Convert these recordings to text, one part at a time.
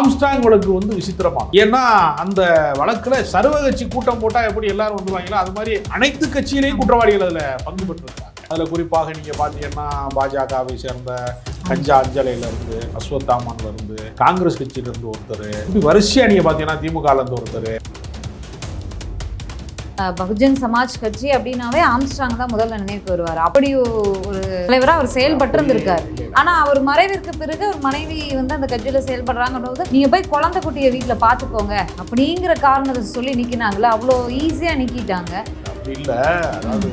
Armstrong வழக்கு வந்து விசித்திரமான, ஏன்னா அந்த வழக்குல சர்வ கட்சி கூட்டம் போட்டா எப்படி எல்லாரும் வந்துருவாங்களோ அது மாதிரி அனைத்து கட்சியிலையும் குற்றவாளிகள் அதுல பங்கு பெற்றிருக்காங்க. அதுல குறிப்பாக நீங்க பாத்தீங்கன்னா பாஜகவை சேர்ந்த கஞ்சா அஞ்சலையில இருந்து, அஸ்வத்தாமன்ல இருந்து, காங்கிரஸ் கட்சியில இருந்து ஒருத்தர், இப்படி வரிசையா நீங்க பாத்தீங்கன்னா திமுகல இருந்து ஒருத்தர். பகுஜன் சமாஜ் கட்சி அப்படின்னாவே ஆம்ஸ்ட்ராங் தான் முதல்ல நினைவுக்கு வருவார். அப்படி ஒரு தலைவராக அவர் செயல்பட்டு இருந்திருக்காரு. ஆனா அவர் மறைவிற்கு பிறகு ஒரு மனைவி வந்து அந்த கட்சியில செயல்படுறாங்கன்றது, நீங்க போய் குழந்தை குட்டியை வீட்டுல பாத்துக்கோங்க அப்படிங்கிற காரணத்தை சொல்லி நிக்கினாங்களா, அவ்வளோ ஈஸியா நிக்கிட்டாங்க. அப்படி இல்ல, அதாவது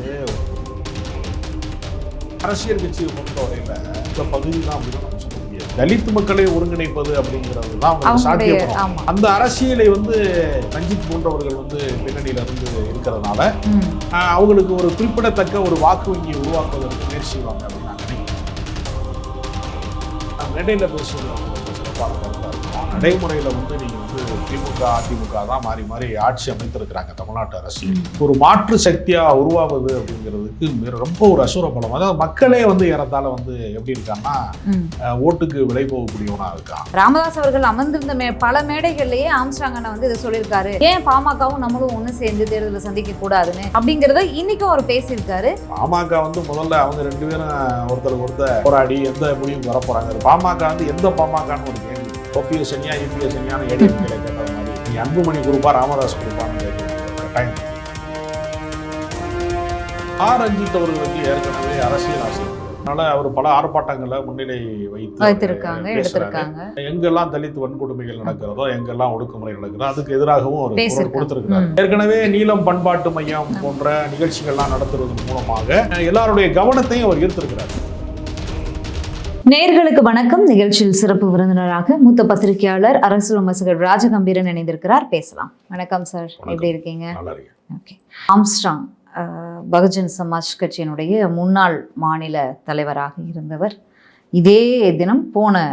அரசியல் கட்சியை பொறுத்தவரையில இந்த பகுதி தான் அப்படின்னு நம்ம சொல்ல முடியாது. தலித் மக்களை ஒருங்கிணைப்பது அப்படிங்கிறது தான் சாத்தியம். அந்த அரசியலை வந்து ரஞ்சித் போன்றவர்கள் வந்து பின்னணியில இருந்து இருக்கிறதுனால அவங்களுக்கு ஒரு குறிப்பிடத்தக்க ஒரு வாக்கு வங்கியை உருவாக்குவதற்கு முயற்சி செய்வாங்க அப்படின்னு நான் நினைக்கிறேன். மேடையில பேசுவது சிறப்பான கருத்தாக இருக்கும். நடைமுறையில வந்து நீங்க வந்து திமுக அதிமுக தான் மாறி மாறி ஆட்சி அமைத்திருக்கிறாங்க தமிழ்நாட்டு அரசியல். ஒரு மாற்று சக்தியா உருவாவது அப்படிங்கிறதுக்கு ரொம்ப ஒரு அசுர பலம். அதாவது மக்களே வந்து ஏறத்தாழ வந்து எப்படி இருக்காங்கன்னா ஓட்டுக்கு விலை போகக்கூடியவனா இருக்கான். ராமதாஸ் அவர்கள் அமர்ந்திருந்த பல மேடைகள்லயே ஆம்ஸ்ட்ராங் அண்ணா வந்து இதை சொல்லியிருக்காரு, ஏன் பாமகவும் நம்மளும் ஒண்ணு சேர்ந்து தேர்தலில் சந்திக்க கூடாதுன்னு அப்படிங்கறத இன்னைக்கும் அவர் பேசியிருக்காரு. பாமக வந்து முதல்ல அவங்க ரெண்டு பேரும் ஒருத்தருக்கு ஒருத்தர் போராடி எந்த முடிவுக்கு வர போறாங்க. பாமக வந்து எந்த பாமகன்னு ஒரு கேள்வி, ஓபிஎஸ் அணியா யூபிஎஸ் அணியான ஏடிஎம்கேல கேட்ட மாதிரி நீ அன்புமணி குரூப்பா ராமதாஸ் குரூப்பான்னு கட்டாயம். ரஞ்சித் அவர்களுக்கு ஏற்கனவே அரசியல் ஆசை, அதனால அவர் பல ஆர்ப்பாட்டங்களை முன்னிலை எடுத்திருக்காங்க. எங்கெல்லாம் தலித் வன்கொடுமைகள் நடக்கிறதோ, எங்கெல்லாம் ஒடுக்குமுறை நடக்கிறதோ அதுக்கு எதிராகவும் ஒரு குரல் கொடுத்திருக்கிறார். ஏற்கனவே நீலம் பண்பாட்டு மையம் போன்ற நிகழ்ச்சிகள்லாம் நடத்துவதன் மூலமாக எல்லாருடைய கவனத்தையும் அவர் ஈர்த்திருக்கிறார். நேயர்களுக்கு வணக்கம். நிகழ்ச்சியில் சிறப்பு விருந்தினராக மூத்த பத்திரிகையாளர் அரசியல் விமர்சகர் ராஜகம்பீரன் இணைந்திருக்கிறார். பேசலாம். வணக்கம் சார், எப்படி இருக்கீங்க? ஓகே. ஆம்ஸ்ட்ராங் பகுஜன் சமாஜ் கட்சியினுடைய முன்னாள் மாநில தலைவராக இருந்தவர். இதே தினம் போன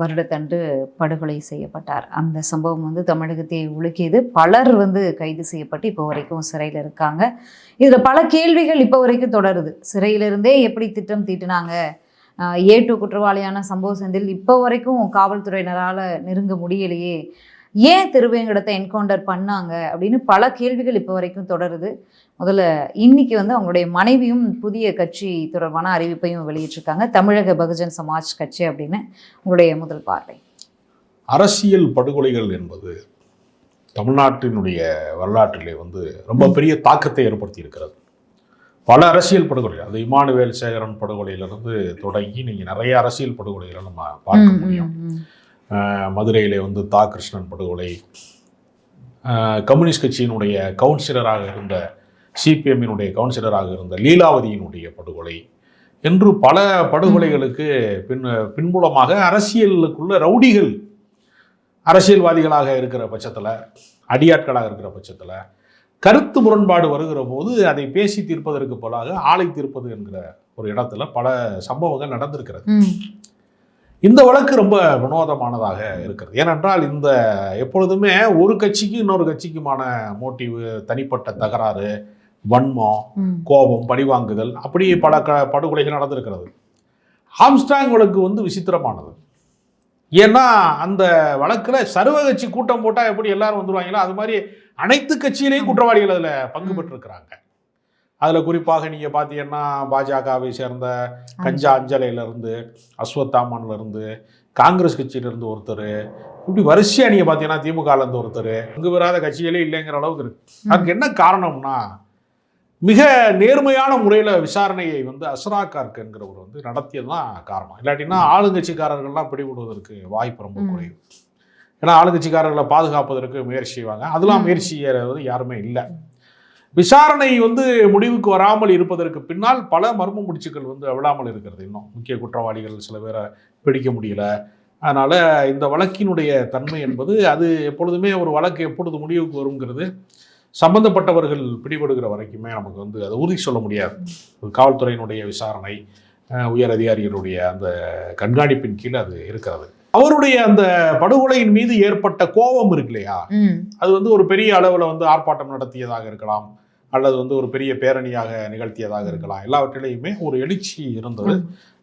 வருடத்தன்று படுகொலை செய்யப்பட்டார். அந்த சம்பவம் வந்து தமிழகத்தை உலுக்கியது. பலர் வந்து கைது செய்யப்பட்டு இப்போ வரைக்கும் சிறையில் இருக்காங்க. இதில் பல கேள்விகள் இப்போ வரைக்கும் தொடருது. சிறையிலிருந்தே எப்படி திட்டம் தீட்டினாங்க, ஏ2 குற்றவாளியான சம்பவ செந்தில் இப்போ வரைக்கும் காவல்துறையினரால் நெருங்க முடியலையே, ஏன் திருவேங்கடத்தை என்கவுண்டர் பண்ணாங்க அப்படின்னு பல கேள்விகள் இப்போ வரைக்கும் தொடருது. முதல்ல இன்னைக்கு வந்து அவங்களுடைய மனைவியும் புதிய கட்சி தொடர்பான அறிவிப்பையும் வெளியிட்டிருக்காங்க, தமிழக பகுஜன் சமாஜ் கட்சி அப்படின்னு. உங்களுடைய முதல் பார்வை. அரசியல் படுகொலைகள் என்பது தமிழ்நாட்டினுடைய வரலாற்றிலே வந்து ரொம்ப பெரிய தாக்கத்தை ஏற்படுத்தி இருக்கிறது. பல அரசியல் படுகொலை, அது இமானுவேல் சேகரன் படுகொலையிலிருந்து தொடங்கி நீங்கள் நிறைய அரசியல் படுகொலைகளை நம்ம பார்க்க முடியும். மதுரையிலே வந்து தா கிருஷ்ணன் படுகொலை, கம்யூனிஸ்ட் கட்சியினுடைய கவுன்சிலராக இருந்த சிபிஎம்மினுடைய கவுன்சிலராக இருந்த லீலாவதியினுடைய படுகொலை என்று பல படுகொலைகளுக்கு பின்புலமாக அரசியலுக்குள்ள ரவுடிகள் அரசியல்வாதிகளாக இருக்கிற பட்சத்தில், அடியாட்களாக இருக்கிற பட்சத்தில் கருத்து முரண்பாடு வருகிற போது அதை பேசி தீர்ப்பதற்கு போலாக ஆளை தீர்ப்பது என்கிற ஒரு இடத்துல பல சம்பவங்கள் நடந்திருக்கிறது. இந்த வழக்கு ரொம்ப வினோதமானதாக இருக்கிறது. ஏனென்றால் இந்த எப்பொழுதுமே ஒரு கட்சிக்கு இன்னொரு கட்சிக்குமான மோட்டிவ், தனிப்பட்ட தகராறு, வன்மம், கோபம், பழிவாங்குதல், அப்படி பல படுகொலைகள் நடந்திருக்கிறது. ஆம்ஸ்ட்ராங் வழக்கு வந்து விசித்திரமானது. ஏன்னா அந்த வழக்குல சர்வ கட்சி கூட்டம் போட்டா எப்படி எல்லாரும் வந்துருவாங்களோ அது மாதிரி அனைத்து கட்சியிலையும் குற்றவாளிகள் அதுல பங்கு பெற்றிருக்கிறாங்க. அதுல குறிப்பாக நீங்க பாத்தீங்கன்னா பாஜகவை சேர்ந்த கஞ்சா அஞ்சலையில இருந்து, அஸ்வத்தாமன்ல இருந்து, காங்கிரஸ் கட்சியில இருந்து ஒருத்தர், இப்படி வரிசையா நீங்க பாத்தீங்கன்னா திமுகல இருந்து ஒருத்தர், பங்கு பெறாத கட்சிகளே இல்லைங்கிற அளவுக்கு இருக்கு. அதுக்கு என்ன காரணம்னா, மிக நேர்மையான முறையில் விசாரணையை வந்து அஸ்ரா கார்க் என்கிறவர் வந்து நடத்தியதுதான் காரணம். இல்லாட்டினா ஆளுங்கட்சிக்காரர்கள்லாம் பிடிபடுவதற்கு வாய்ப்பு ரொம்ப குறைவு. ஏன்னா ஆளுங்கட்சிக்காரர்களை பாதுகாப்பதற்கு முயற்சி செய்வாங்க, அதெல்லாம் முயற்சி செய்யறது யாருமே இல்லை. விசாரணை வந்து முடிவுக்கு வராமல் இருப்பதற்கு பின்னால் பல மர்ம முடிச்சுக்கள் வந்து விழாமல் இருக்கிறது. இன்னும் முக்கிய குற்றவாளிகள் சில பேரை பிடிக்க முடியல. அதனால இந்த வழக்கினுடைய தன்மை என்பது, அது எப்பொழுதுமே ஒரு வழக்கு எப்பொழுது முடிவுக்கு வருங்கிறது சம்பந்தப்பட்டவர்கள் பிடிபடுகிற வரைக்குமே நமக்கு வந்து அதை உறுதி சொல்ல முடியாது. காவல்துறையினுடைய விசாரணை, உயர் அதிகாரிகளுடைய அந்த கண்காணிப்பின் கீழே அது இருக்கிறது. அவருடைய அந்த படுகொலையின் மீது ஏற்பட்ட கோபம் இருக்கு இல்லையா, அது வந்து ஒரு பெரிய அளவில் வந்து ஆர்ப்பாட்டம் நடத்தியதாக இருக்கலாம், அல்லது வந்து ஒரு பெரிய பேரணியாக நிகழ்த்தியதாக இருக்கலாம். எல்லாவற்றிலையுமே ஒரு எழுச்சி இருந்தது.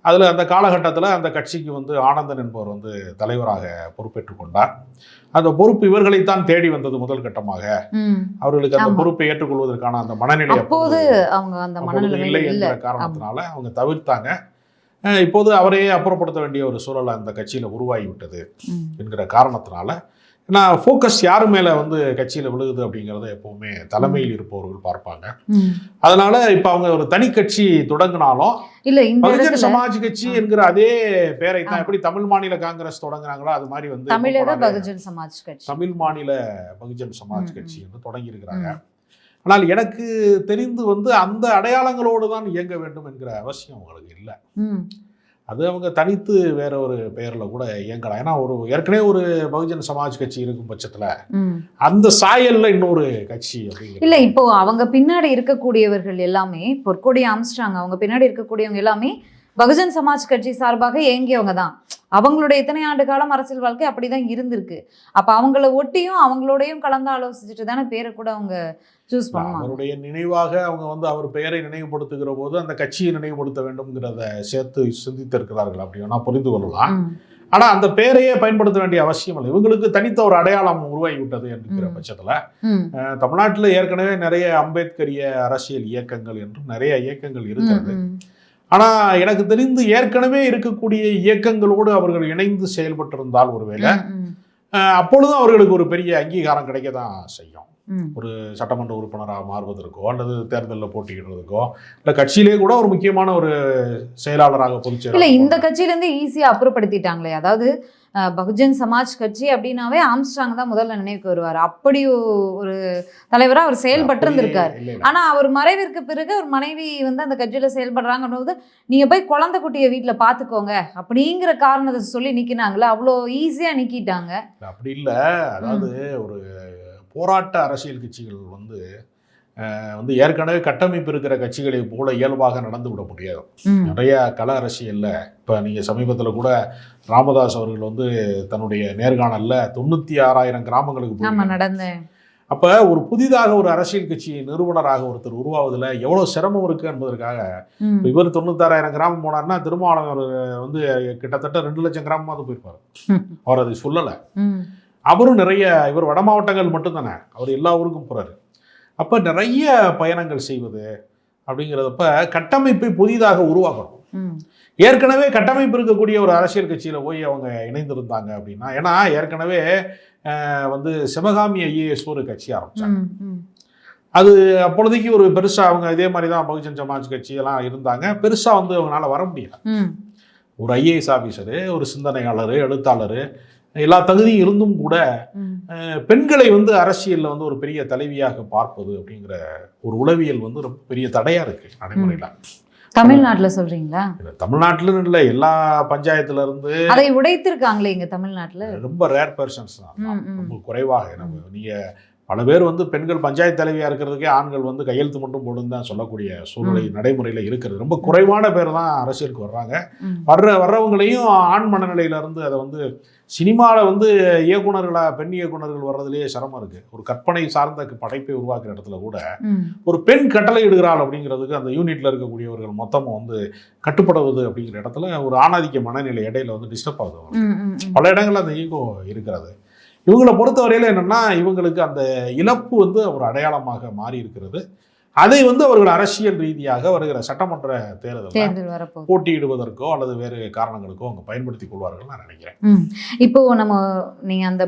அதில் அந்த காலகட்டத்தில் அந்த கட்சிக்கு வந்து ஆனந்தன் என்பவர் வந்து தலைவராக பொறுப்பேற்றுக் கொண்டார். அந்த பொறுப்பு இவர்களைத்தான் தேடி வந்தது முதல் கட்டமாக. அவர்களுக்கு அந்த பொறுப்பை ஏற்றுக்கொள்வதற்கான அந்த மனநிலை அப்போது அவங்க அந்த மனநிலை இல்லை என்ற காரணத்தினால அவங்க தவிர்த்தாங்க. இப்போது அவரையே அப்புறப்படுத்த வேண்டிய ஒரு சூழல் அந்த கட்சியில் உருவாகிவிட்டது என்கிற காரணத்தினால, ஏன்னா ஃபோக்கஸ் யார் மேலே வந்து கட்சியில் விழுகுது அப்படிங்கிறத எப்பவுமே தலைமையில் இருப்பவர்கள் பார்ப்பாங்க. அதனால இப்போ அவங்க ஒரு தனி கட்சி தொடங்கினாலும் பகுஜன் சமாஜ் கட்சி என்கிற அதே பேரை தான், எப்படி தமிழ் மாநில காங்கிரஸ் தொடங்குறாங்களோ அது மாதிரி வந்து தமிழக பகுஜன் சமாஜ் கட்சி, தமிழ் மாநில பகுஜன் சமாஜ் கட்சி என்று தொடங்கி இருக்கிறாங்க. ஆனால் எனக்கு தெரிந்து வந்து அந்த அடையாளங்களோடு தான் இயங்க வேண்டும் என்கிற அவசியம் அவங்களுக்கு இல்லை. அது அவங்க தனித்து வேற ஒரு பெயரில் கூட இயங்கலாம். ஏன்னா ஏற்கனவே ஒரு பகுஜன் சமாஜ் கட்சி இருக்கும் பட்சத்தில் அந்த சாயல்ல இன்னொரு கட்சி இல்லை. இப்போ அவங்க பின்னாடி இருக்கக்கூடியவர்கள் எல்லாமே, பொற்கொடி ஆம்ஸ்ட்ராங் அவங்க பின்னாடி இருக்கக்கூடியவங்க எல்லாமே பகுஜன் சமாஜ் கட்சி சார்பாக இயங்கியவங்க தான். அவங்களுடைய இத்தனை ஆண்டு காலம் அரசியல் வாழ்க்கை அப்படிதான் இருந்திருக்கு. அப்ப அவங்கள ஒட்டியும் அவங்களோடையும் கலந்து ஆலோசிச்சுட்டு தானே பேரை கூட அவங்க சூஸ் பண்ணுவாங்க. அவருடைய நினைவாக அவங்க வந்து அவர் பெயரை நினைவுபடுத்துகிற போது அந்த கட்சியை நினைவுபடுத்த வேண்டும்ங்கிறத சேர்த்து சிந்தித்திருக்கிறார்கள், அப்படி வேணா புரிந்து கொள்ளலாம். ஆனா அந்த பெயரையே பயன்படுத்த வேண்டிய அவசியம் இல்லை. இவங்களுக்கு தனித்த ஒரு அடையாளம் உருவாகி விட்டது என்கிற பட்சத்துல தமிழ்நாட்டில் ஏற்கனவே நிறைய அம்பேத்கரிய அரசியல் இயக்கங்கள் என்று நிறைய இயக்கங்கள் இருக்கிறது. ஆனா எனக்கு தெரிந்து ஏற்கனவே இருக்கக்கூடிய இயக்கங்களோடு அவர்கள் இணைந்து செயல்பட்டிருந்தால் ஒருவேளை அப்பொழுதும் அவர்களுக்கு ஒரு பெரிய அங்கீகாரம் கிடைக்க தான் செய்யும். ஒரு சட்டமன்ற உறுப்பினராக மாறுவதற்கோ அல்லது தேர்தலில் போட்டியிடுறதுக்கோ இல்லை கட்சியிலே கூட ஒரு முக்கியமான ஒரு செயலாளராக பொதுச்செயலாளர். இல்லை, இந்த கட்சியிலேருந்து ஈஸியாக அப்புறப்படுத்திட்டாங்களே. அதாவது பகுஜன் சமாஜ் கட்சி அப்படின்னாவே ஆம்ஸ்ட்ராங் தான் முதல்ல நினைவுக்கு வருவார். அப்படி ஒரு தலைவராக அவர் செயல்பட்டு இருந்திருக்காரு. ஆனால் அவர் மறைவிற்கு பிறகு அவர் மனைவி வந்து அந்த கட்சியில் செயல்படுறாங்கன்னு போது நீங்கள் போய் குழந்தை குட்டியை வீட்டில் பார்த்துக்கோங்க அப்படிங்கிற காரணத்தை சொல்லி நிற்கினாங்களே, அவ்வளோ ஈஸியாக நிற்கிட்டாங்க. அப்படி இல்லை. அதாவது ஒரு போராட்ட அரசியல் கட்சிகள் வந்து ஏற்கனவே கட்டமைப்பு இருக்கிற கட்சிகளை போல இயல்பாக நடந்து விட முடியாது. நிறைய கள அரசியல்ல இப்போ நீங்கள் சமீபத்தில் கூட ராமதாஸ் அவர்கள் வந்து தன்னுடைய நேர்காணல்ல 96,000 கிராமங்களுக்கு நடந்தேன். அப்போ ஒரு புதிதாக ஒரு அரசியல் கட்சி நிறுவனராக ஒருத்தர் உருவாவதில் எவ்வளோ சிரமம் இருக்கு என்பதற்காக இவர் 96,000 கிராமம் போனார்னா திருமாவளவன் வந்து கிட்டத்தட்ட 2 லட்சம் கிராமமாவது போயிருப்பார். அவர் அதை சொல்லலை. அவரும் நிறைய, இவர் வட மாவட்டங்கள் மட்டும்தானே, அவர் எல்லா ஊருக்கும் போறாரு. அப்போ நிறைய பயணங்கள் செய்வது அப்படிங்கிறதப்ப கட்டமைப்பை புதிதாக உருவாக்கணும். ஏற்கனவே கட்டமைப்பு இருக்கக்கூடிய ஒரு அரசியல் கட்சியில் போய் அவங்க இணைந்திருந்தாங்க அப்படின்னா, ஏன்னா ஏற்கனவே வந்து சிவகாமி ஐஏஎஸ் ஒரு கட்சி ஆரம்பிச்சாங்க. அது அப்பொழுதைக்கு ஒரு பெருசாக அவங்க இதே மாதிரி தான் பகுஜன் சமாஜ் கட்சியெல்லாம் இருந்தாங்க. பெருசாக வந்து அவங்களால வர முடியல. ஒரு ஐஏஎஸ் ஆஃபீஸரு, ஒரு சிந்தனையாளர், எழுத்தாளர், எல்லா தகுதியும் இருந்தும் கூட பெண்களை வந்து அரசியலில் வந்து ஒரு பெரிய தலைவியாக பார்ப்பது அப்படிங்கிற ஒரு உளவியல் வந்து ரொம்ப பெரிய தடையா இருக்கு நடைமுறையில. தமிழ்நாட்டில் சொல்றீங்களா? தமிழ்நாட்டிலும் இல்லை, எல்லா பஞ்சாயத்துல இருந்து அதை உடைத்திருக்காங்களே இங்க தமிழ்நாட்டில். ரொம்ப ரேர் பர்சன்ஸ் தான், ரொம்ப குறைவாக. நீங்க பல பேர் வந்து பெண்கள் பஞ்சாயத்து தலைவியாக இருக்கிறதுக்கே ஆண்கள் வந்து கையெழுத்து மட்டும் போடுன்னு தான் சொல்லக்கூடிய சூழ்நிலை நடைமுறையில் இருக்கிறது. ரொம்ப குறைவான பேர் தான் அரசியலுக்கு வர்றாங்க. வர்றவங்களையும் ஆண் மனநிலையிலேருந்து அதை வந்து சினிமாவில் வந்து இயக்குனர்களாக பெண் இயக்குனர்கள் வர்றதுலேயே சிரமம் இருக்குது. ஒரு கற்பனை சார்ந்த படைப்பை உருவாக்குற இடத்துல கூட ஒரு பெண் கட்டளை இடுகிறாள் அப்படிங்கிறதுக்கு அந்த யூனிட்டில் இருக்கக்கூடியவர்கள் மொத்தமும் வந்து கட்டுப்படுவது அப்படிங்கிற இடத்துல ஒரு ஆணாதிக்க மனநிலை இடையில வந்து டிஸ்டர்ப் ஆகுது. பல இடங்களில் அந்த ஈகோ இருக்கிறது. இவங்களை பொறுத்தவரையில் என்னென்னா, இவங்களுக்கு அந்த இழப்பு வந்து ஒரு அடையாளமாக மாறி இருக்கிறது. அதை வந்து அவர்கள் அரசியல் ரீதியாக வருகிற சட்டமன்ற தேர்தல் போட்டியிடுவதற்கோ அல்லது வேறு காரணங்களுக்கோ அவங்க பயன்படுத்திக் கொள்வார்கள் நான் நினைக்கிறேன். இப்போ நீங்க அந்த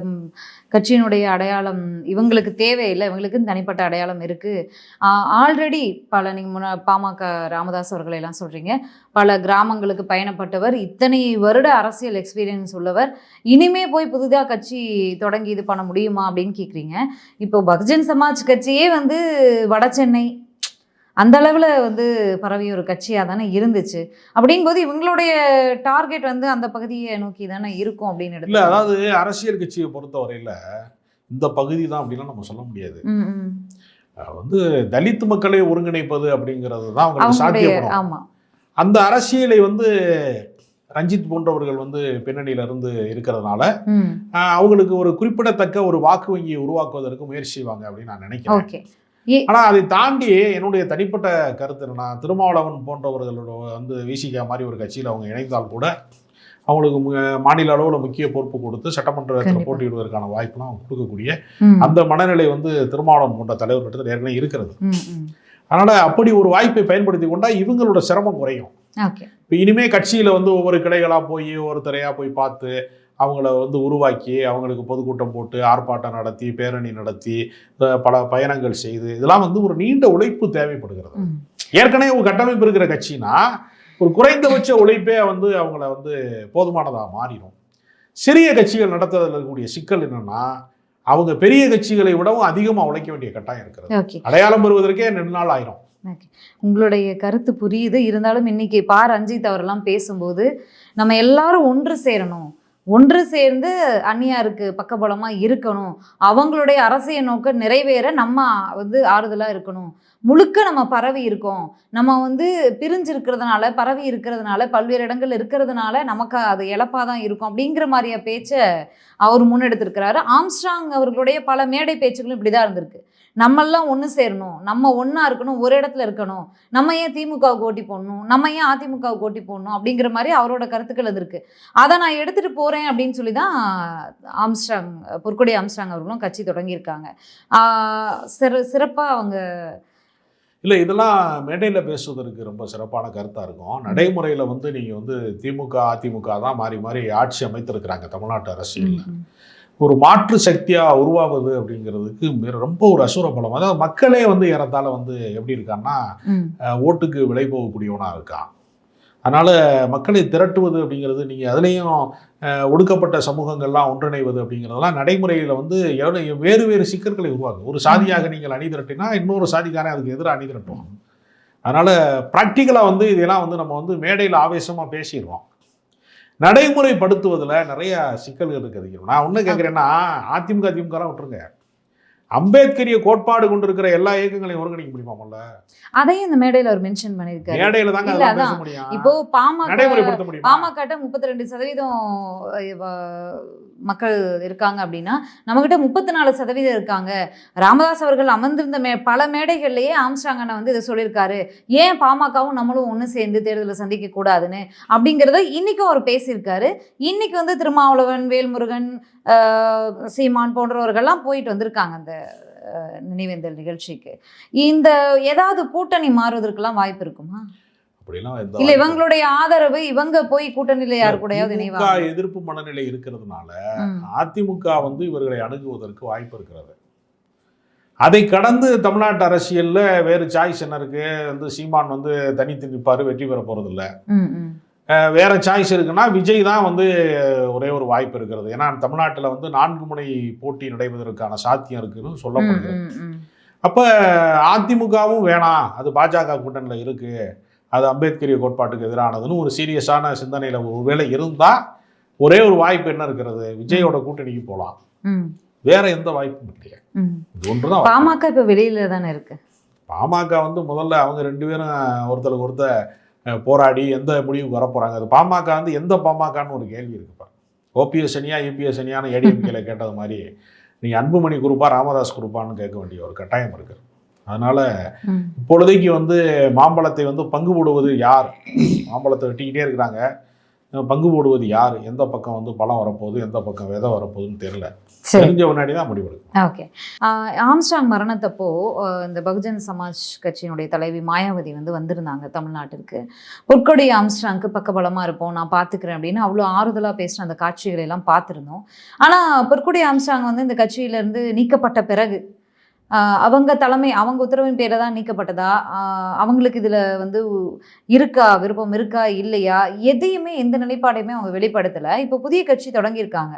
கட்சியினுடைய அடையாளம் இவங்களுக்கு தேவையில்லை, இவங்களுக்குன்னு தனிப்பட்ட அடையாளம் இருக்கு. ஆல்ரெடி பல நீங்க பாமக ராமதாஸ் அவர்களை எல்லாம் சொல்றீங்க, பல கிராமங்களுக்கு பயணப்பட்டவர், இத்தனை வருட அரசியல் எக்ஸ்பீரியன்ஸ் உள்ளவர், இனிமே போய் புதுதாக கட்சி தொடங்கி இது பண்ண முடியுமா அப்படின்னு கேட்குறீங்க. இப்போ பகுஜன் சமாஜ் கட்சியே வந்து வட சென்னை அந்த அளவில் வந்து பரவிய ஒரு கட்சியாக தானே இருந்துச்சு. அப்படிங்கும்போது இவங்களுடைய டார்கெட் வந்து அந்த பகுதியை நோக்கி தானே இருக்கும் அப்படின்னு இல்லை. அதாவது அரசியல் கட்சியை பொறுத்தவரையில் இந்த பகுதி தான் அப்படிலாம் நம்ம சொல்ல முடியாது. வந்து தலித் மக்களை ஒருங்கிணைப்பது அப்படிங்கிறது தான் அவங்களுக்கு சாத்தியப்படும். ஆமாம், அந்த அரசியலை வந்து ரஞ்சித் போன்றவர்கள் வந்து பின்னணியில இருந்து இருக்கிறதுனால அவங்களுக்கு ஒரு குறிப்பிடத்தக்க ஒரு வாக்கு வங்கியை உருவாக்குவதற்கு முயற்சி செய்வாங்க அப்படின்னு நான் நினைக்கிறேன். ஆனா அதை தாண்டி என்னுடைய தனிப்பட்ட கருத்து என்னன்னா, திருமாவளவன் போன்றவர்களோட வந்து விசிகா மாதிரி ஒரு கட்சியில் அவங்க இணைந்தால் கூட அவங்களுக்கு மாநில அளவில் முக்கிய பொறுப்பு கொடுத்து சட்டமன்றத்தில் போட்டியிடுவதற்கான வாய்ப்புலாம் அவங்க கொடுக்கக்கூடிய அந்த மனநிலை வந்து திருமாவளவன் போன்ற தலைவர்கிட்ட ஏற்கனவே இருக்கிறது. அதனால அப்படி ஒரு வாய்ப்பை பயன்படுத்தி கொண்டா இவங்களோட சிரமம் குறையும். இப்போ இனிமே கட்சியில வந்து ஒவ்வொரு கிளைகளா போய் ஒருத்தரையா போய் பார்த்து அவங்கள வந்து உருவாக்கி அவங்களுக்கு பொதுக்கூட்டம் போட்டு ஆர்ப்பாட்டம் நடத்தி பேரணி நடத்தி பல பயணங்கள் செய்து இதெல்லாம் வந்து ஒரு நீண்ட உழைப்பு தேவைப்படுகிறது. ஏற்கனவே ஒரு கட்டமைப்பு இருக்கிற கட்சினா ஒரு குறைந்தபட்ச உழைப்பே வந்து அவங்கள வந்து போதுமானதாக மாறிடும். சிறிய கட்சிகள் நடத்துறதுல இருக்கக்கூடிய சிக்கல் என்னன்னா, அவங்க பெரிய கட்சிகளை விடவும் அதிகமாக உழைக்க வேண்டிய கட்டாயம் இருக்கிறது. அடையாளம் பெறுவதற்கே 2 நாள் ஆயிரும். உங்களுடைய கருத்து புரியுது. இருந்தாலும் இன்னைக்கு ரஞ்சித் அவரெல்லாம் பேசும்போது நம்ம எல்லாரும் ஒன்று சேரணும், ஒன்று சேர்ந்து அந்நியாருக்கு பக்கபலமா இருக்கணும், அவங்களுடைய அரசியல் நோக்கம் நிறைவேற நம்ம வந்து ஆறுதலா இருக்கணும், முழுக்க நம்ம பரவி இருக்கோம், நம்ம வந்து பிரிஞ்சு இருக்கிறதுனால பரவி இருக்கிறதுனால பல்வேறு இடங்கள் இருக்கிறதுனால நமக்கு அது இழப்பாதான் இருக்கும் அப்படிங்கிற மாதிரியா பேச்சை அவர் முன்னெடுத்திருக்கிறாரு. ஆம்ஸ்ட்ராங் அவர்களுடைய பல மேடை பேச்சுகளும் இப்படிதான் இருந்திருக்கு. நம்மெல்லாம் ஒன்று சேரணும், நம்ம ஒன்றா இருக்கணும், ஒரு இடத்துல இருக்கணும், நம்ம ஏன் திமுகவுக்கு ஓட்டி போடணும், நம்ம ஏன் அதிமுகவுக்கு ஓட்டி போடணும் அப்படிங்கிற மாதிரி அவரோட கருத்துக்கள் இருந்திருக்கு. அதை நான் எடுத்துட்டு போறேன் அப்படின்னு சொல்லி தான் ஆம்ஸ்ட்ராங் பொற்கொடி ஆம்ஸ்ட்ராங் அவர்களும் கட்சி தொடங்கியிருக்காங்க. சிறப்பாக அவங்க இல்லை, இதெல்லாம் மேடையில் பேசுவதற்கு ரொம்ப சிறப்பான கருத்தாக இருக்கும். நடைமுறையில் வந்து நீங்கள் வந்து திமுக அதிமுக தான் மாறி மாறி ஆட்சி அமைத்திருக்கிறாங்க தமிழ்நாட்டு அரசியலில். ஒரு மாற்று சக்தியாக உருவாகுது அப்படிங்கிறதுக்கு ரொம்ப ஒரு அசுர பலம். அதாவது மக்களே வந்து ஏறத்தாழ வந்து எப்படி இருக்கான்னா ஓட்டுக்கு விலை போகக்கூடியவனாக இருக்கான். அதனால் மக்களை திரட்டுவது அப்படிங்கிறது, நீங்கள் அதுலேயும் ஒடுக்கப்பட்ட சமூகங்கள்லாம் ஒன்றிணைவது அப்படிங்கிறதெல்லாம் நடைமுறையில் வந்து வேறு வேறு சிக்கல்களை உருவாகும். ஒரு சாதியாக நீங்கள் அணி திரட்டினா இன்னொரு சாதிக்காரன் அதுக்கு எதிராக அணி திரட்டும். அதனால் ப்ராக்டிக்கலாக வந்து இதெல்லாம் வந்து நம்ம வந்து மேடையில் ஆவேசமாக பேசிடுவோம். நடைமுறைப்படுத்துவதில் நிறைய சிக்கல்கள் இருக்குது. நான் ஒன்று கேட்குறேன்னா, அதிமுக திமுகலாம் விட்டுருங்க, அம்பேத்கரிய கோட்பாடு கொண்டு இருக்கிற எல்லா இயக்கங்களையும் ஒருங்கிணைக்க முடியுமாமல்ல? அதையும் இந்த மேடையில அவர் மென்ஷன் பண்ணிருக்காரு. மேடையில தாங்க அதெல்லாம் பேச முடியும். இப்போ நடைமுறைப்படுத்த முடியும். பாமக 32% மக்கள் இருக்காங்க அப்படின்னா நம்மகிட்ட 34% இருக்காங்க. ராமதாஸ் அவர்கள் அமர்ந்திருந்த பல மேடைகள்லயே ஆம்ஸ்ட்ராங் அண்ணா வந்து இதை சொல்லியிருக்காரு, ஏன் பாமகவும் நம்மளும் ஒன்று சேர்ந்து தேர்தலை சந்திக்க கூடாதுன்னு அப்படிங்கிறத இன்னைக்கும் அவர் பேசியிருக்காரு. இன்னைக்கு வந்து திருமாவளவன், வேல்முருகன், சீமான் போன்றவர்கள்லாம் போயிட்டு வந்திருக்காங்க அந்த நினைவேந்தல் நிகழ்ச்சிக்கு. இந்த ஏதாவது கூட்டணி மாறுவதற்கெல்லாம் வாய்ப்பு இருக்குமா? இல்ல இவங்களுடைய ஆதரவு இவங்க போய் கூட்டணியில யாரு கூடயாவது இணைவாங்க? எதிர்ப்பு மனநிலை இருக்கிறதுனால அதிமுக வந்து இவர்களை அணுகுவதற்கு வாய்ப்பு இருக்கிறது. அதை கடந்து தமிழ்நாட்டு அரசியல்ல வேறு சாய்ஸ் என்ன இருக்கு? வந்து சீமான் வந்து தனித்து நிற்பாரு, வெற்றி பெற போறது இல்லை. வேற சாய்ஸ் இருக்குன்னா விஜய் தான் வந்து ஒரே ஒரு வாய்ப்பு இருக்கிறது. ஏன்னா தமிழ்நாட்டில் வந்து 4 முனை போட்டி நடைபெறுவதற்கான சாத்தியம் இருக்குன்னு சொல்லப்படுது. அப்ப அதிமுகவும் வேணாம், அது பாஜக கூட்டணியில் இருக்கு, அது அம்பேத்கரிய கோட்பாட்டுக்கு எதிரானதுன்னு ஒரு சீரியஸான சிந்தனையில் ஒருவேளை இருந்தால் ஒரே ஒரு வாய்ப்பு என்ன இருக்கிறது? விஜயோட கூட்டணிக்கு போகலாம். வேற எந்த வாய்ப்பும் இல்லையா? இது ஒன்றுதான். பாமக இப்போ வெளியில தானே இருக்கு. பாமக வந்து முதல்ல அவங்க 2 பேரும் ஒருத்தருக்கு ஒருத்தர் போராடி எந்த முடிவுக்கு வர போகிறாங்க? அது பாமக வந்து எந்த பாமகன்னு ஒரு கேள்வி இருக்குப்பா. ஓபிஎஸ் அணியா யூபிஎஸ் அணியான ஏடிஎம்கேல கேட்டது மாதிரி நீங்கள் அன்புமணி குரூப்பா ராமதாஸ் குரூப்பான்னு கேட்க வேண்டிய ஒரு கட்டாயம் இருக்குது. அதனால் இப்பொழுதைக்கு வந்து மாம்பழத்தை வந்து பங்கு போடுவது யார்? மாம்பழத்தை வெட்டிக்கிட்டே இருக்கிறாங்க, பங்கு போடுவது யார்? எந்த பக்கம் வந்து பழம் வரப்போகுது, எந்த பக்கம் விதை வரப்போகுதுன்னு தெரியல. தெரிஞ்ச முன்னாடி தான் முடிவெடுக்கும். ஓகே. ஆம்ஸ்ட்ராங் மரணத்தப்போ இந்த பகுஜன் சமாஜ் கட்சியினுடைய தலைவி மாயாவதி வந்து வந்திருந்தாங்க தமிழ்நாட்டிற்கு. பொற்கொடி ஆம்ஸ்ட்ராங்க்கு பக்கபலமாக இருப்போம், நான் பார்த்துக்கிறேன் அப்படின்னு அவ்வளோ ஆறுதலாக பேசுகிற அந்த காட்சிகளை எல்லாம் பார்த்துருந்தோம். ஆனால் பொற்கொடி ஆம்ஸ்ட்ராங் வந்து இந்த கட்சியிலேருந்து நீக்கப்பட்ட பிறகு அவங்க தலைமை, அவங்க உத்தரவின் பேரில் தான் நீக்கப்பட்டதா, அவங்களுக்கு இதில் வந்து இருக்கா, விருப்பம் இருக்கா இல்லையா, எதையுமே எந்த நிலைப்பாடையுமே அவங்க வெளிப்படுத்தலை. இப்போ புதிய கட்சி தொடங்கியிருக்காங்க.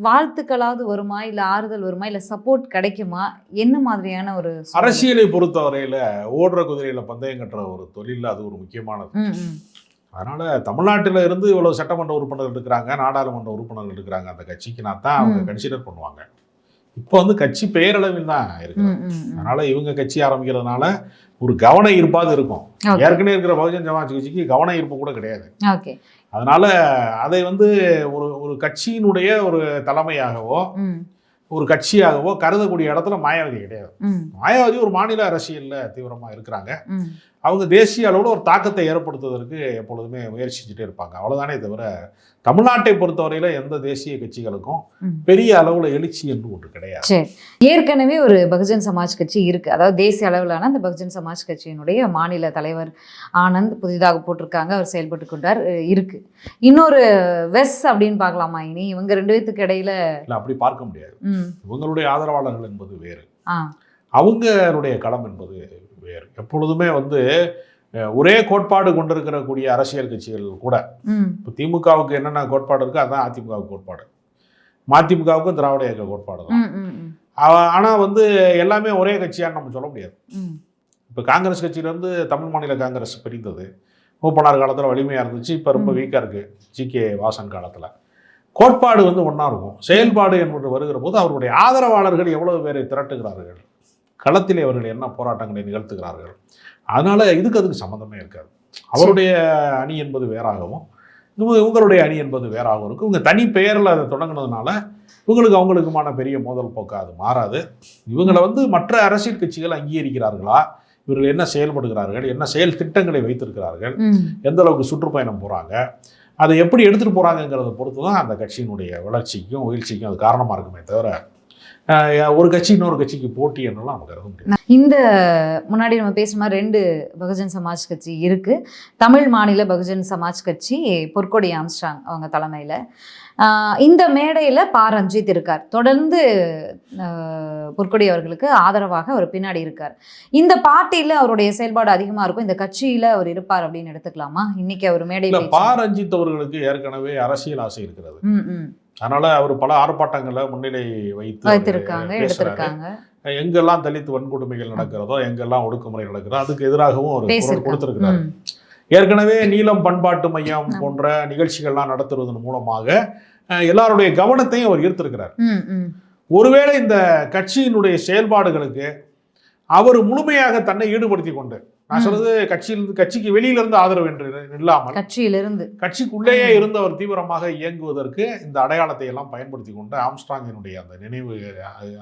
வாழ்த்துக்களாவது வருமா, இல்லை ஆறுதல் வருமா, இல்லை சப்போர்ட் கிடைக்குமா? என்ன மாதிரியான ஒரு அரசியலை பொறுத்தவரையில் ஓடுற குதிரையில் பந்தயம் கட்டுற ஒரு தொழில் அது ஒரு முக்கியமானது. அதனால் தமிழ்நாட்டில் இருந்து இவ்வளோ சட்டமன்ற உறுப்பினர்கள் இருக்கிறாங்க, நாடாளுமன்ற உறுப்பினர்கள் இருக்கிறாங்க, அந்த கட்சிக்கு நான் தான் அவங்க கன்சிடர் பண்ணுவாங்க. இப்போ வந்து கட்சி பெயரளவில் தான் இருக்கு. அதனால இவங்க கட்சி ஆரம்பிக்கிறதுனால ஒரு கவன ஈர்ப்பாது இருக்கும். ஏற்கனவே இருக்கிற பகுஜன் சமாஜ் கட்சிக்கு கவன ஈர்ப்பு கூட கிடையாது. அதனால அதை வந்து ஒரு கட்சியினுடைய ஒரு தலைமையாகவோ ஒரு கட்சியாகவோ கருதக்கூடிய இடத்துல மாயாவதி கிடையாது. ம், மாயாவதி ஒரு மாநில அரசியல்ல தீவிரமா இருக்கிறாங்க. ம். அவங்க தேசிய அளவில் ஒரு தாக்கத்தை ஏற்படுத்துவதற்கு எப்பொழுதுமே முயற்சி செஞ்சுட்டே இருப்பாங்க. அவ்வளவுதானே தவிர தமிழ்நாட்டை பொறுத்தவரையில எந்த தேசிய கட்சிகளுக்கும் ம். பெரிய அளவுல எழுச்சி என்று ஒன்று கிடையாது. சரி, ஏற்கனவே ஒரு பகுஜன் சமாஜ் கட்சி இருக்கு, அதாவது தேசிய அளவிலான அந்த பகுஜன் சமாஜ் கட்சியினுடைய மாநில தலைவர் ஆனந்த் புதிதாக போட்டிருக்காங்க, அவர் செயல்பட்டு கொண்டார் இருக்கு. இன்னொரு வெஸ் அப்படின்னு பார்க்கலாமா? இனி இவங்க ரெண்டு பேத்துக்கு இடையில இல்ல, அப்படி பார்க்க முடியாது. ம், இவங்களுடைய ஆதரவாளர்கள் என்பது வேறு, ஆ, அவங்களுடைய களம் என்பது வேறு. எப்பொழுதுமே ஒரே கோட்பாடு கொண்டிருக்கக்கூடிய அரசியல் கட்சிகள் கூட, ம், இப்போ திமுகவுக்கு என்னென்ன கோட்பாடு இருக்கோ அதுதான் அதிமுகவுக்கு கோட்பாடு, மதிமுகவுக்கும் திராவிட இயக்க கோட்பாடு தான். ம், ம், ம், ஆனால் எல்லாமே ஒரே கட்சியான்னு நம்ம சொல்ல முடியாது. ம், இப்போ காங்கிரஸ் கட்சியிலேருந்து தமிழ் மாநில காங்கிரஸ் பிரிந்தது மூப்பனார் காலத்தில் வலிமையாக இருந்துச்சு, இப்போ ரொம்ப வீக்காக இருக்குது ஜி.கே. வாசன் காலத்தில். கோட்பாடு ஒன்றா இருக்கும், செயல்பாடு என்பது வருகிற போது அவருடைய ஆதரவாளர்கள் எவ்வளவு பேரை திரட்டுகிறார்கள், களத்திலே அவர்கள் என்ன போராட்டங்களை நிகழ்த்துகிறார்கள், அதனால அதுக்கு சம்மந்தமே இருக்காது. அவருடைய அணி என்பது வேறாகவும் இவங்களுடைய அணி என்பது வேறாகவும் இருக்கும். இவங்க தனி பெயரில் அதை தொடங்கினதுனால அவங்களுக்குமான பெரிய மோதல் போக்கா அது மாறாது. இவங்களை மற்ற அரசியல் கட்சிகள் அங்கீகரிக்கிறார்களா, இவர்கள் என்ன செயல்படுகிறார்கள், என்ன செயல் திட்டங்களை வைத்திருக்கிறார்கள், ம். எந்த அளவுக்கு சுற்றுப்பயணம் போகிறாங்க, அதை எப்படி எடுத்துகிட்டு போகிறாங்கிறத பொறுத்து தான் அந்த கட்சியினுடைய வளர்ச்சிக்கும் வீழ்ச்சிக்கும் அது காரணமாக இருக்குமே தவிர ஒரு கட்சி இன்னொரு கட்சிக்கு போட்டி என்னெல்லாம் நமக்கு கருத முடியும். இந்த முன்னாடி நம்ம பேசுகிற மாதிரி 2 பகுஜன் சமாஜ் கட்சி இருக்கு. தமிழ் மாநில பகுஜன் சமாஜ் கட்சி பொற்கொடி ஆம்ஸ்ட்ராங் அவங்க தலைமையில் இந்த மேடையில் பா. ரஞ்சித் இருக்கார். தொடர்ந்து பொற்கொடி அவர்களுக்கு ஆதரவாக அவர் பின்னாடி இருக்கார். இந்த பார்ட்டியில் அவருடைய செயல்பாடு அதிகமாக இருக்கும், இந்த கட்சியில் அவர் இருப்பார் அப்படின்னு எடுத்துக்கலாமா? இன்னைக்கு அவர் மேடையில் பா. ரஞ்சித் அவர்களுக்கு ஏற்கனவே அரசியல் ஆசை இருக்கிறது. ம், ம். அதனால அவர் பல ஆர்ப்பாட்டங்களை முன்னிலை வைத்திருக்காங்க, எடுத்திருக்காங்க. எங்கெல்லாம் தலித் வன்கொடுமைகள் நடக்கிறதோ, எங்கெல்லாம் ஒடுக்குமுறை நடக்கிறதோ அதுக்கு எதிராகவும் அவர் குரல் கொடுத்திருக்கிறார். ஏற்கனவே நீலம் பண்பாட்டு மையம் போன்ற நிகழ்ச்சிகள்லாம் நடத்துவதன் மூலமாக எல்லாருடைய கவனத்தையும் அவர் ஈர்த்திருக்கிறார். ஒருவேளை இந்த கட்சியினுடைய செயல்பாடுகளுக்கு அவர் முழுமையாக தன்னை ஈடுபடுத்தி கொண்டு, நான் சொல்றது கட்சிக்கு வெளியிலிருந்து ஆதரவு என்று இல்லாமல் கட்சிக்குள்ளேயே இருந்து அவர் தீவிரமாக இயங்குவதற்கு இந்த அடையாளத்தை எல்லாம் பயன்படுத்தி கொண்டு ஆம்ஸ்ட்ராங்கினுடைய அந்த நினைவு,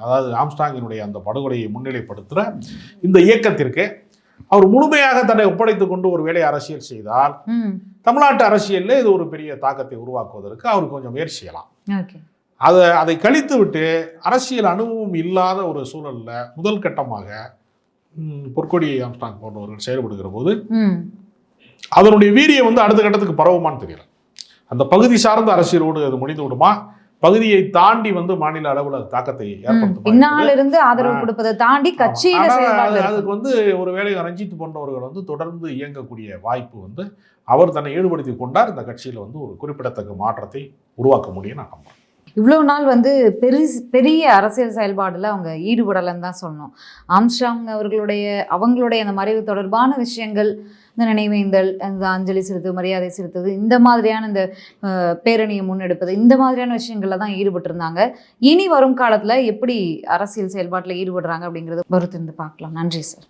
அதாவது ஆம்ஸ்ட்ராங்கினுடைய அந்த படுகொலையை முன்னிலைப்படுத்துகிற இந்த இயக்கத்திற்கு அவர் முழுமையாக தன்னை ஒப்படைத்துக் கொண்டு ஒரு வேலை அரசியல் செய்தால் தமிழ்நாட்டு அரசியலில் இது ஒரு பெரிய தாக்கத்தை உருவாக்குவதற்கு அவர் கொஞ்சம் முயற்சி செய்யலாம். அதை கழித்து விட்டு அரசியல் அனுபவம் இல்லாத ஒரு சூழல்ல முதல் கட்டமாக பொற்கொடி ஆம்ஸ்ட்ராங் போன்றவர்கள் செயல்படுகிற போது அதனுடைய வீரியம் அடுத்த கட்டத்துக்கு பரவுமான்னு தெரியல. அந்த பகுதி சார்ந்த அரசியலோடு அது முடிந்து விடுமா, பகுதியை தாண்டி மாநில அளவுல தாக்கத்தை ஏற்படுத்தும் ஆதரவு கொடுப்பதை தாண்டி கட்சியில அதுக்கு ஒரு வேளை ரஞ்சித் போன்றவர்கள் தொடர்ந்து இயங்கக்கூடிய வாய்ப்பு அவர் தன்னை ஈடுபடுத்தி கொண்டார். இந்த கட்சியில ஒரு குறிப்பிடத்தக்க மாற்றத்தை உருவாக்க முடியும் நான் நம்புறேன். இவ்வளவு நாள் பெரிய அரசியல் செயல்பாடுல அவங்க ஈடுபடலன்னு தான் சொல்லணும். ஆம்ஸ்ட்ராங் அவங்களுடைய அந்த மறைவு தொடர்பான விஷயங்கள், இந்த நினைவேந்தல், இந்த அஞ்சலி செலுத்துவது, மரியாதை செலுத்துவது, இந்த மாதிரியான இந்த பேரணியை முன்னெடுப்பது, இந்த மாதிரியான விஷயங்கள்ல தான் ஈடுபட்டு இருந்தாங்க. இனி வரும் காலத்துல எப்படி அரசியல் செயல்பாட்டில் ஈடுபடுறாங்க அப்படிங்கிறத பொறுத்திருந்து பார்க்கலாம். நன்றி சார்.